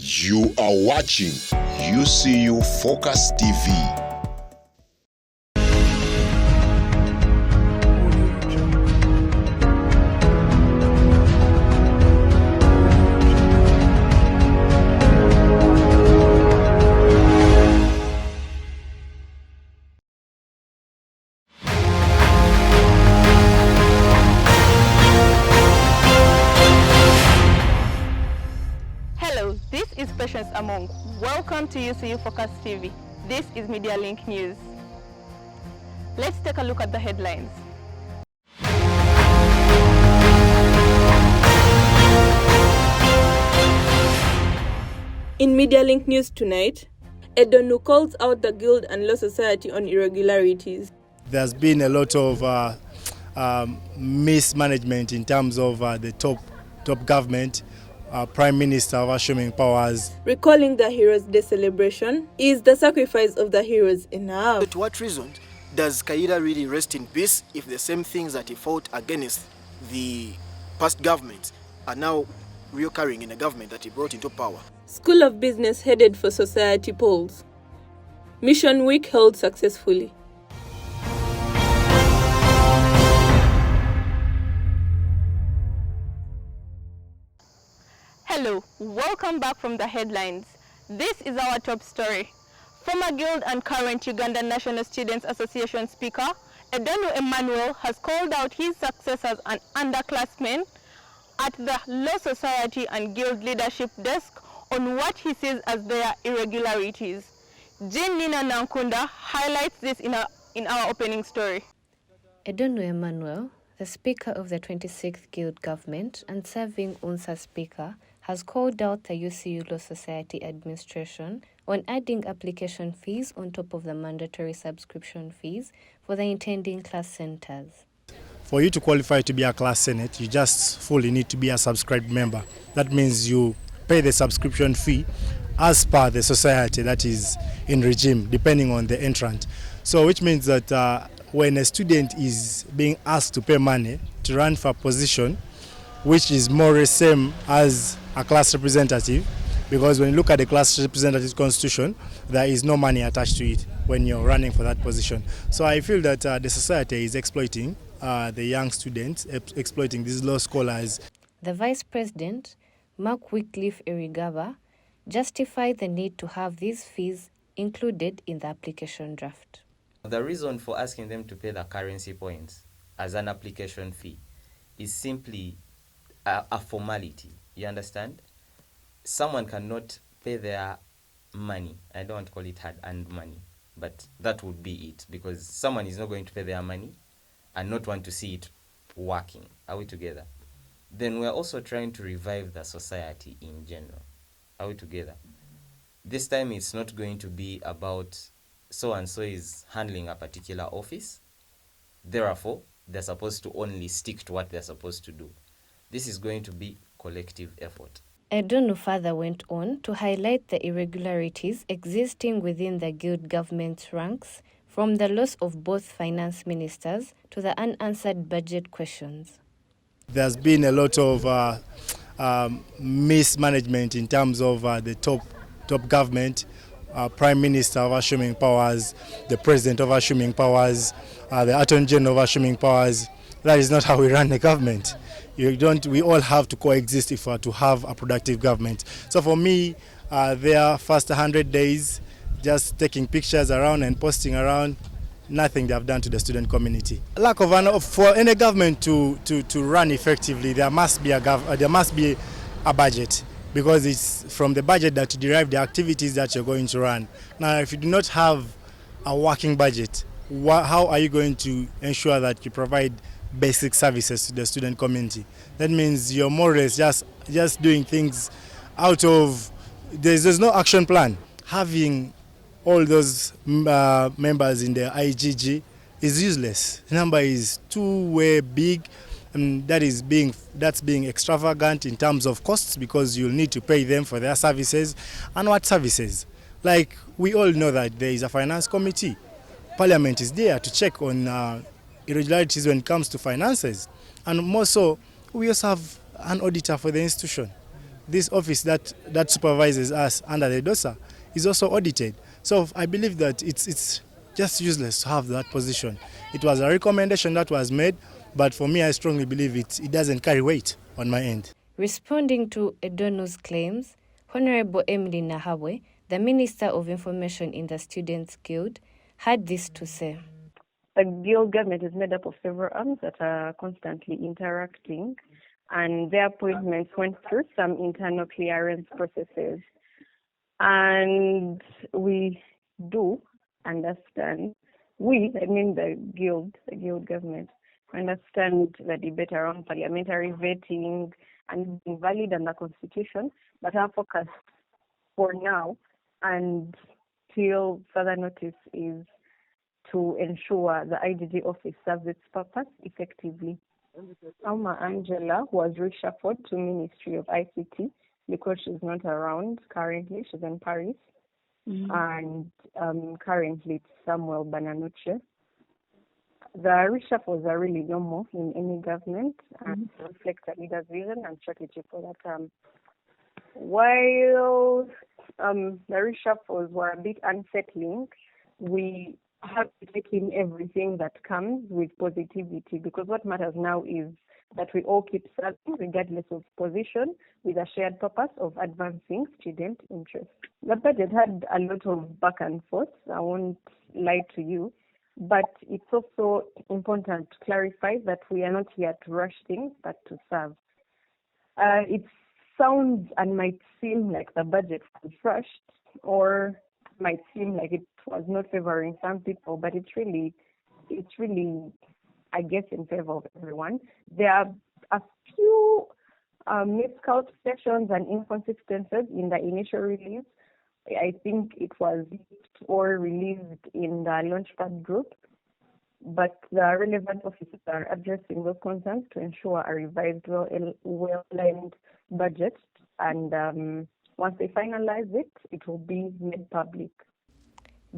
You are watching UCU Focus TV. Hello, this is Patience Among. Welcome to UCU Focus TV. This is Media Link News. Let's take a look at the headlines. In Media Link News tonight, Edonu calls out the Guild and Law Society on irregularities. There's been a lot of mismanagement in terms of the top government. Prime Minister of assuming powers. Recalling the Heroes' Day celebration, is the sacrifice of the heroes enough? To what reason does Kaida really rest in peace if the same things that he fought against the past governments are now reoccurring in the government that he brought into power? School of Business headed for society polls. Mission Week held successfully. Hello, welcome back from the headlines. This is our top story. Former Guild and current Uganda National Students Association Speaker, Edonu Emmanuel, has called out his successors and underclassmen at the Law Society and Guild leadership desk on what he sees as their irregularities. Jean Nina Nankunda highlights this in our opening story. Edonu Emmanuel, the Speaker of the 26th Guild government and serving UNSA Speaker, has called out the UCU Law Society administration on adding application fees on top of the mandatory subscription fees for the intending class centers. For you to qualify to be a class senate, you just fully need to be a subscribed member. That means you pay the subscription fee as per the society that is in regime, depending on the entrant. So which means that when a student is being asked to pay money to run for a position, which is more the same as a class representative, because when you look at the class representative constitution, there is no money attached to it when you're running for that position. So I feel that the society is exploiting the young students, exploiting these law scholars. The Vice President, Mark Wycliffe Irigaba, justified the need to have these fees included in the application draft. The reason for asking them to pay the currency points as an application fee is simply a formality. You understand? Someone cannot pay their money. I don't want to call it hard-earned money, but that would be it, because someone is not going to pay their money and not want to see it working. Are we together? Then we're also trying to revive the society in general. Are we together? This time it's not going to be about so-and-so is handling a particular office. Therefore, they're supposed to only stick to what they're supposed to do. This is going to be collective effort. Edonu further went on to highlight the irregularities existing within the Guild government's ranks, from the loss of both finance ministers to the unanswered budget questions. There's been a lot of mismanagement in terms of the top government. Prime Minister of assuming powers, the President of assuming powers, the Attorney General of assuming powers. That is not how we run the government. We all have to coexist if we are to have a productive government. So for me, their first 100 days, just taking pictures around and posting around, nothing they have done to the student community. Lack of for any government to run effectively, there must be a budget, because it's from the budget that you derive the activities that you're going to run. Now, if you do not have a working budget, how are you going to ensure that you provide basic services to the student community? That means you're more or less just doing things out of, there's no action plan. Having all those members in the IGG is useless. The number is too way big, and that's being extravagant in terms of costs, because you'll need to pay them for their services. And what services? Like, we all know that there is a finance committee. Parliament is there to check on irregularities when it comes to finances. And more so, we also have an auditor for the institution. this office that supervises us under the DOSA is also audited. So I believe that it's just useless to have that position. It was a recommendation that was made, but for me, I strongly believe it doesn't carry weight on my end. Responding to Edonu's claims, Honorable Emily Nahabwe, the Minister of Information in the Students' Guild, had this to say. The guild government is made up of several arms that are constantly interacting, and their appointments went through some internal clearance processes. And we do understand, the guild government, understand the debate around parliamentary vetting and being valid under constitution, but our focus for now and till further notice is to ensure the IGG office serves its purpose effectively. Alma Angela was reshuffled to Ministry of ICT because she's not around currently. She's in Paris. And currently it's Samuel Bananuche. The reshuffles are really normal in any government and reflect a leader's vision and strategy for that term. While the reshuffles were a bit unsettling, we have to take in everything that comes with positivity, because what matters now is that we all keep serving regardless of position with a shared purpose of advancing student interests. The budget had a lot of back and forth, I won't lie to you, but it's also important to clarify that we are not here to rush things, but to serve. It sounds and might seem like the budget was rushed, or might seem like it was not favoring some people, but it's really, I guess, in favor of everyone. There are a few miscalculations and inconsistencies in the initial release. I think it was leaked or released in the Launchpad group, but the relevant officers are addressing those concerns to ensure a revised, well-aligned budget, and once they finalize it, it will be made public.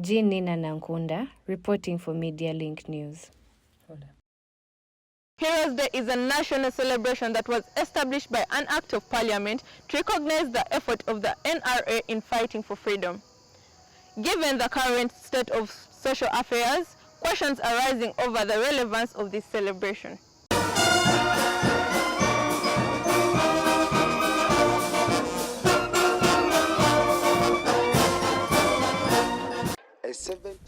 Jean Nina Nankunda, reporting for Media Link News. Heroes Day is a national celebration that was established by an act of parliament to recognize the effort of the NRA in fighting for freedom. Given the current state of social affairs, questions are rising over the relevance of this celebration.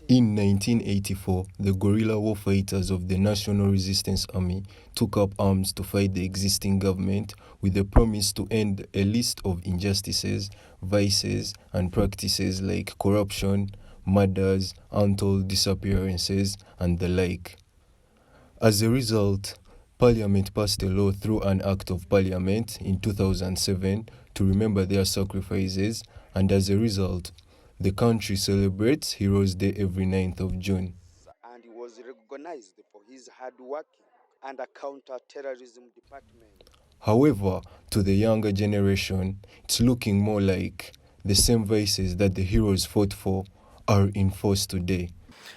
In 1984, the guerrilla war fighters of the National Resistance Army took up arms to fight the existing government with the promise to end a list of injustices, vices, and practices like corruption, murders, untold disappearances, and the like. As a result, Parliament passed a law through an Act of Parliament in 2007 to remember their sacrifices, and as a result, the country celebrates Heroes Day every 9th of June. And he was recognized for his hard work and a counter-terrorism department. However, to the younger generation, it's looking more like the same vices that the heroes fought for are in force today.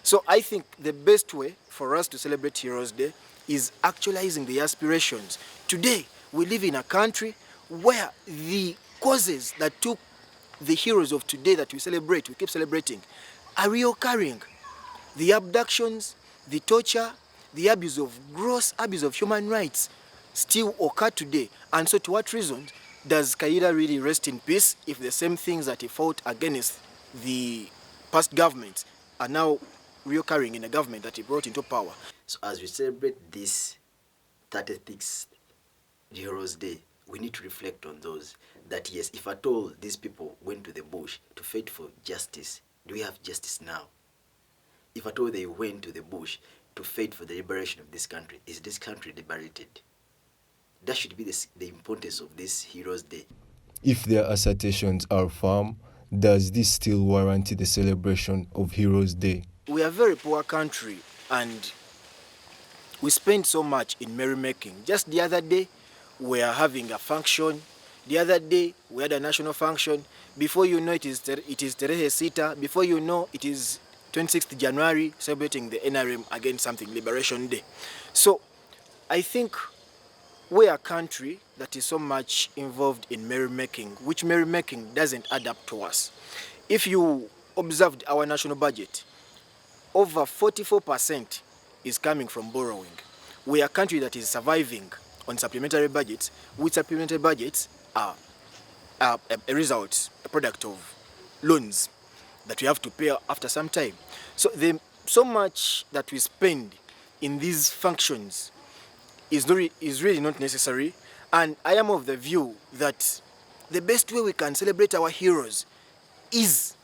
So I think the best way for us to celebrate Heroes Day is actualizing the aspirations. Today, we live in a country where the causes that took the heroes of today that we keep celebrating, are reoccurring. The abductions, the torture, the gross abuse of human rights still occur today. And so to what reason does Kaira really rest in peace if the same things that he fought against the past governments are now reoccurring in the government that he brought into power? So as we celebrate this 36th Heroes Day, we need to reflect on those. That yes, if at all these people went to the bush to fight for justice, do we have justice now? If at all they went to the bush to fight for the liberation of this country, is this country liberated? That should be the importance of this Heroes Day. If their assertions are firm, does this still warrant the celebration of Heroes Day? We are a very poor country and we spend so much in merrymaking. Just the other day, we are having a function. The other day, we had a national function. Before you know, it is Terehe Sita. Before you know, it is 26th January, celebrating the NRM against something, Liberation Day. So I think we're a country that is so much involved in merrymaking, which merrymaking doesn't add up to us. If you observed our national budget, over 44% is coming from borrowing. We are a country that is surviving on supplementary budgets, which supplementary budgets are a result, a product of loans that we have to pay after some time. So so much that we spend in these functions is really not necessary. And I am of the view that the best way we can celebrate our heroes is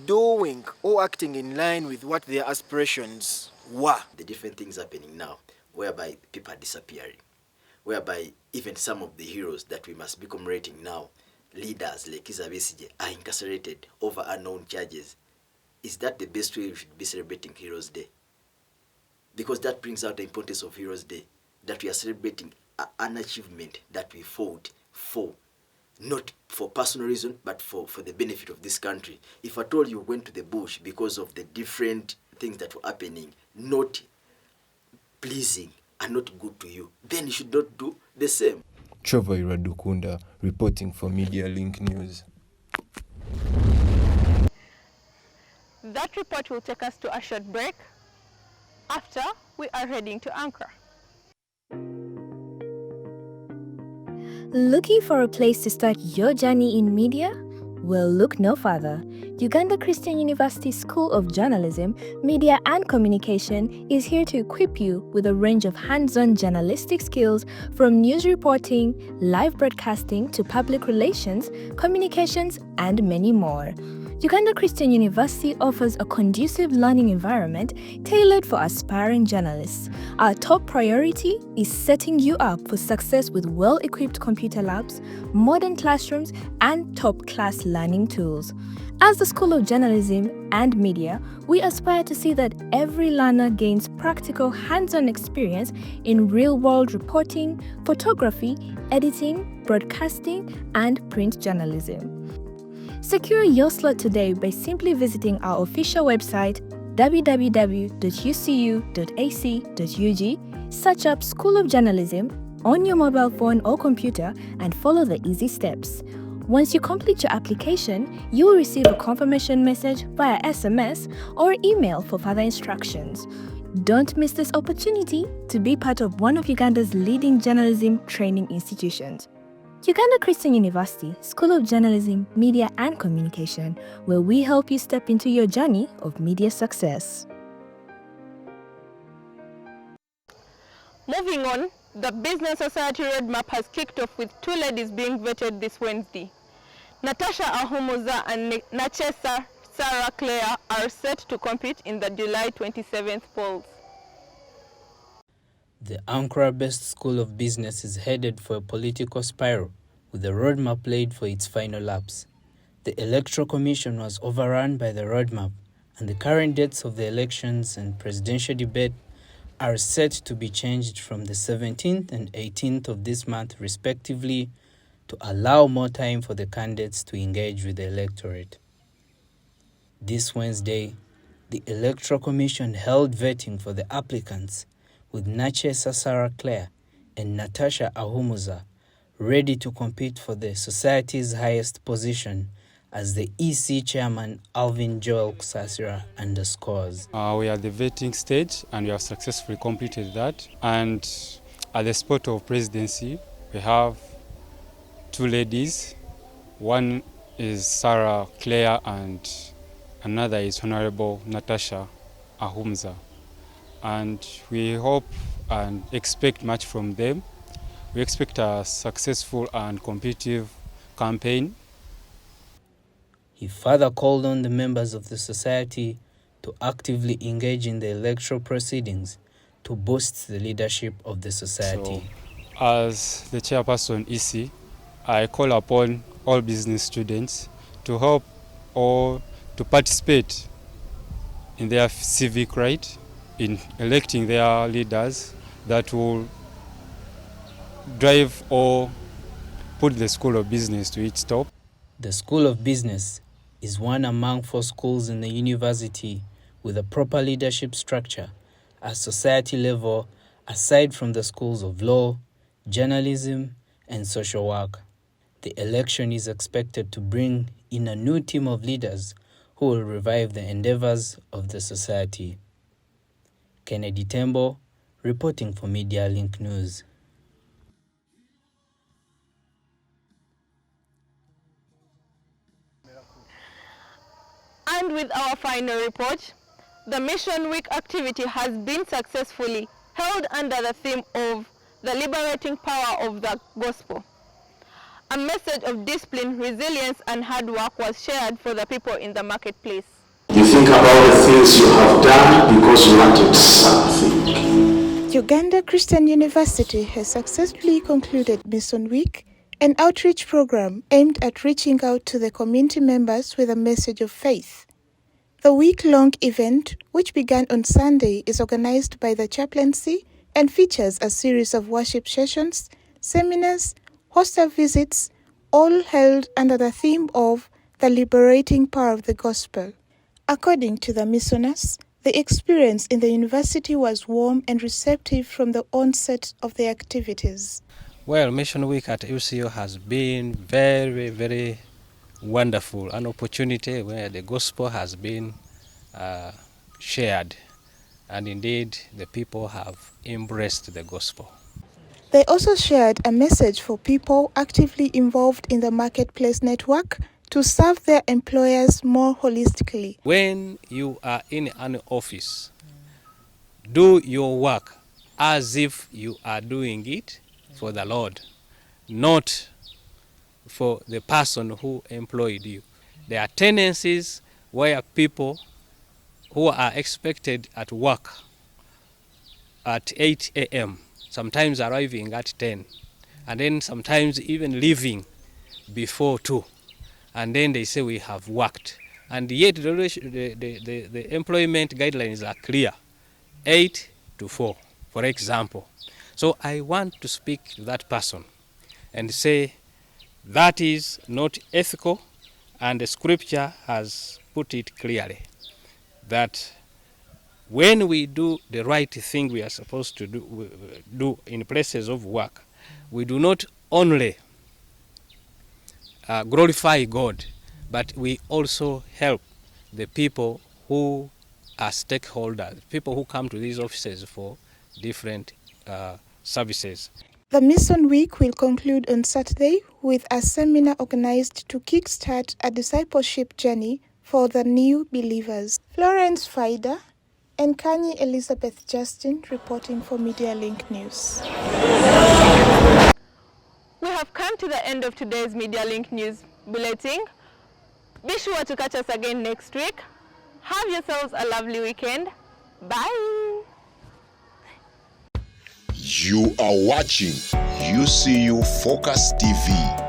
doing or acting in line with what their aspirations were. The different things happening now, whereby people are disappearing, whereby even some of the heroes that we must be commemorating now, leaders like Kizza Besigye, are incarcerated over unknown charges. Is that the best way we should be celebrating Heroes Day? Because that brings out the importance of Heroes Day, that we are celebrating an achievement that we fought for, not for personal reason, but for the benefit of this country. If at all you went to the bush because of the different things that were happening, not pleasing and not good to you, then you should not do the same. Trevor Iradukunda reporting for Media Link News. That report will take us to a short break. After, we are heading to Accra. Looking for a place to start your journey in media? Well, look no further. Uganda Christian University School of Journalism, Media and Communication is here to equip you with a range of hands-on journalistic skills from news reporting, live broadcasting to public relations, communications, and many more. Uganda Christian University offers a conducive learning environment tailored for aspiring journalists. Our top priority is setting you up for success with well-equipped computer labs, modern classrooms, and top-class learning tools. As the School of Journalism and Media, we aspire to see that every learner gains practical hands-on experience in real-world reporting, photography, editing, broadcasting, and print journalism. Secure your slot today by simply visiting our official website www.ucu.ac.ug, search up School of Journalism on your mobile phone or computer and follow the easy steps. Once you complete your application, you will receive a confirmation message via SMS or email for further instructions. Don't miss this opportunity to be part of one of Uganda's leading journalism training institutions. Uganda Christian University, School of Journalism, Media and Communication, where we help you step into your journey of media success. Moving on, the Business Society Roadmap has kicked off with two ladies being voted this Wednesday. Natasha Ahumuza and Nachesa Sarah Claire are set to compete in the July 27th polls. The Accra-based School of Business is headed for a political spiral, with the roadmap laid for its final laps. The Electoral Commission was overrun by the roadmap, and the current dates of the elections and presidential debate are set to be changed from the 17th and 18th of this month respectively, to allow more time for the candidates to engage with the electorate. This Wednesday, the Electoral Commission held vetting for the applicants, with Nachesa Sarah Claire and Natasha Ahumuza ready to compete for the society's highest position, as the EC chairman Alvin Joel Kusasira underscores. We are at the vetting stage and we have successfully completed that. And at the spot of presidency, we have two ladies. One is Sarah Claire and another is Honorable Natasha Ahumuza. And we hope and expect much from them. We expect a successful and competitive campaign. He further called on the members of the society to actively engage in the electoral proceedings to boost the leadership of the society. So, as the chairperson EC, I call upon all business students to help or to participate in their civic right in electing their leaders that will drive or put the School of Business to its top. The School of Business is one among 4 schools in the university with a proper leadership structure at society level, aside from the schools of law, journalism, and social work. The election is expected to bring in a new team of leaders who will revive the endeavors of the society. Kennedy Tembo, reporting for Media Link News. And with our final report, the Mission Week activity has been successfully held under the theme of the liberating power of the gospel. A message of discipline, resilience, and hard work was shared for the people in the marketplace. You think about the things you have done because you wanted something. Uganda Christian University has successfully concluded Mission Week, an outreach program aimed at reaching out to the community members with a message of faith. The week-long event, which began on Sunday, is organized by the chaplaincy and features a series of worship sessions, seminars, hostel visits, all held under the theme of the liberating power of the gospel. According to the missioners, the experience in the university was warm and receptive from the onset of the activities. Well, Mission Week at UCU has been very, very wonderful, an opportunity where the gospel has been shared, and indeed the people have embraced the gospel. They also shared a message for people actively involved in the marketplace network to serve their employers more holistically. When you are in an office, do your work as if you are doing it for the Lord, not for the person who employed you. There are tendencies where people who are expected at work at 8 a.m., sometimes arriving at 10, and then sometimes even leaving before 2, and then they say we have worked. And yet the employment guidelines are clear, 8 to 4, for example. So I want to speak to that person and say, that is not ethical, and the scripture has put it clearly that when we do the right thing we are supposed to do in places of work, we do not only glorify God, but we also help the people who are stakeholders, people who come to these offices for different services. The Mission Week will conclude on Saturday with a seminar organized to kickstart a discipleship journey for the new believers. Florence Faida and Kanye Elizabeth Justin reporting for Media Link News. We have come to the end of today's Media Link News bulletin. Be sure to catch us again next week. Have yourselves a lovely weekend. Bye. You are watching UCU Focus TV.